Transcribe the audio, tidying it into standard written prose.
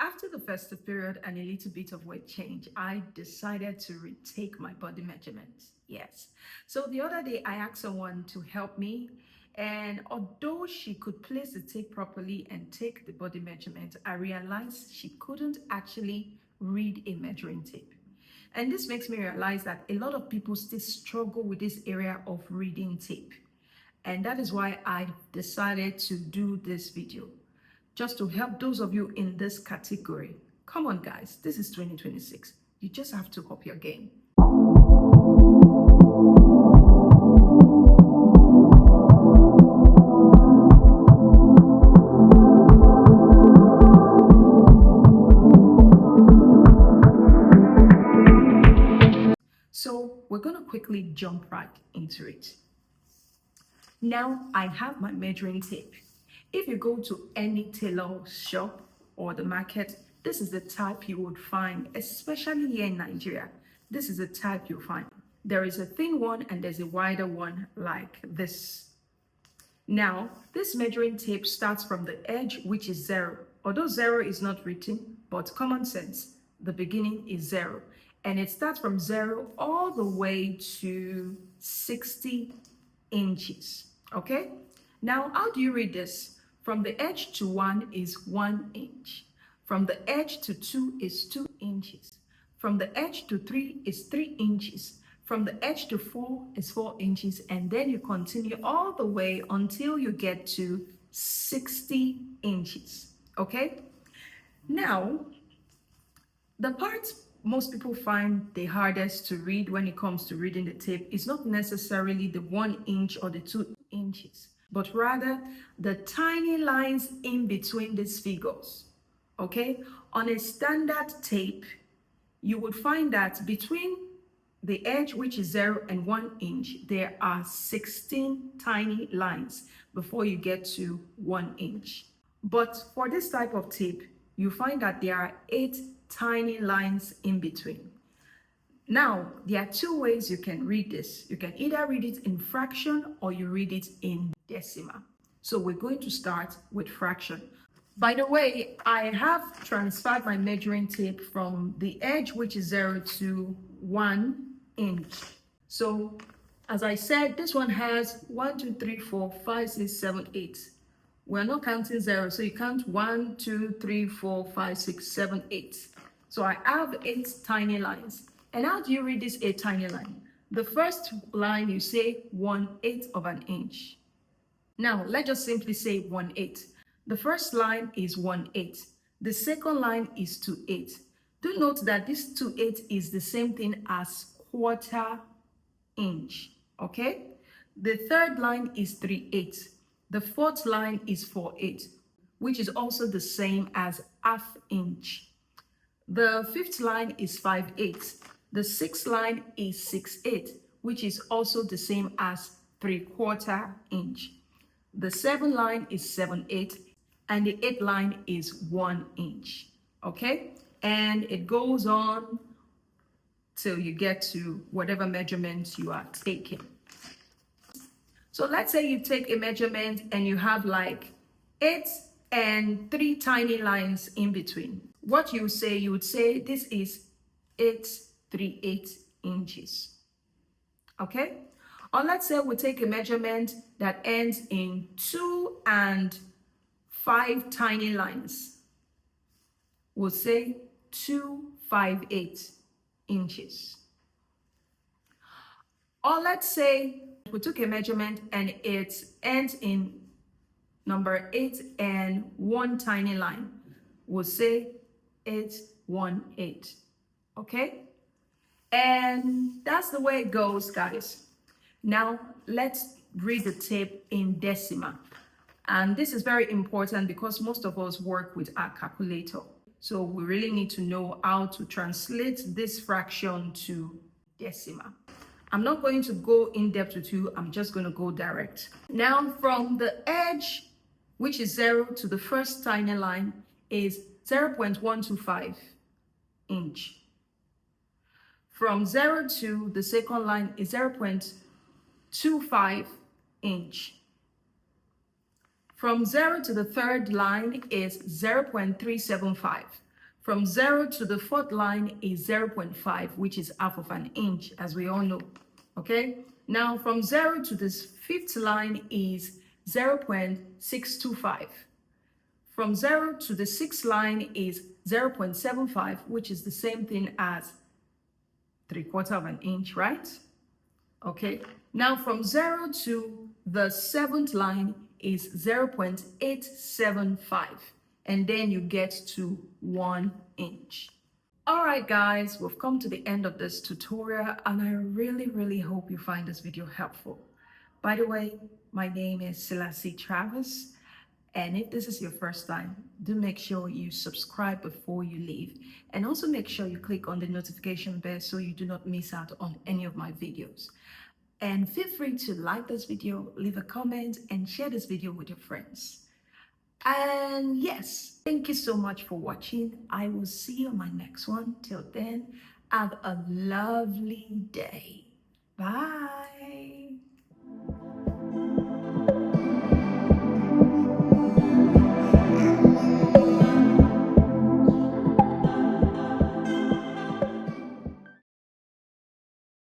After the festive period and a little bit of weight change, I decided to retake my body measurements. Yes. So the other day, I asked someone to help me. And although she could place the tape properly and take the body measurement, I realized she couldn't actually read a measuring tape. And this makes me realize that a lot of people still struggle with this area of reading tape. And that is why I decided to do this video, just to help those of you in this category. Come on, guys, this is 2026. You just have to up your game. So we're going to quickly jump right into it. Now I have my measuring tape. If you go to any tailor shop or the market, this is the type you would find, especially here in Nigeria. This is the type you'll find. There is a thin one and there's a wider one like this. Now, this measuring tape starts from the edge, which is 0. Although 0 is not written, but common sense, the beginning is 0. And it starts from 0 all the way to 60 inches. Okay? Now, how do you read this? From the edge to 1 is 1 inch. From the edge to 2 is 2 inches. From the edge to 3 is 3 inches. From the edge to 4 is 4 inches. And then you continue all the way until you get to 60 inches. Okay? Now, the part most people find the hardest to read when it comes to reading the tape is not necessarily the 1 inch or the 2 inches, but rather the tiny lines in between these figures. Okay? On a standard tape, you would find that between the edge, which is 0 and 1 inch, there are 16 tiny lines before you get to 1 inch. But for this type of tape, you find that there are 8 tiny lines in between. Now, there are 2 ways you can read this. You can either read it in fraction or you read it in decimal. So we're going to start with fraction. By the way, I have transferred my measuring tape from the edge, which is 0, to 1 inch. So as I said, this one has 1, 2, 3, 4, 5, 6, 7, 8. We're not counting 0, so you count 1, 2, 3, 4, 5, 6, 7, 8. So I have 8 tiny lines. And how do you read this 8 tiny line? The first line, you say 1/8 of an inch. Now, let's just simply say 1/8. The first line is 1/8. The second line is 2/8. Do note that this 2/8 is the same thing as 1/4 inch. Okay? The third line is 3/8. The fourth line is 4/8, which is also the same as 1/2 inch. The fifth line is 5/8. The sixth line is 6/8, which is also the same as 3/4 inch. The seventh line is 7/8, and the eighth line is 1 inch. Okay? And it goes on till you get to whatever measurements you are taking. So let's say you take a measurement and you have like 8 and 3 tiny lines in between. What you would say this is 8 3/8 inches. Okay? Or let's say we take a measurement that ends in 2 and 5 tiny lines. We'll say 2/5/8 inches. Or let's say we took a measurement and it ends in number 8 and 1 tiny line. We'll say 8/1/8. Okay? And that's the way it goes, guys. Now, let's read the tape in decimal. And this is very important because most of us work with our calculator. So we really need to know how to translate this fraction to decimal. I'm not going to go in depth with you. I'm just going to go direct. Now, from the edge, which is 0, to the first tiny line is 0.125 inch. From 0 to the second line is 0.25 inch. From 0 to the third line is 0.375. From 0 to the fourth line is 0.5, which is half of an inch, as we all know. Okay? Now, from 0 to this fifth line is 0.625. From 0 to the sixth line is 0.75, which is the same thing as 3/4 of an inch, right? Okay. Now, from 0 to the seventh line is 0.875. And then you get to 1 inch. All right, guys, we've come to the end of this tutorial, and I really hope you find this video helpful. By the way, my name is Selassie Travis, and if this is your first time, do make sure you subscribe before you leave, and also make sure you click on the notification bell so you do not miss out on any of my videos. And feel free to like this video, leave a comment, and share this video with your friends. And yes, thank you so much for watching. I will see you on my next one. Till then, have a lovely day. Bye.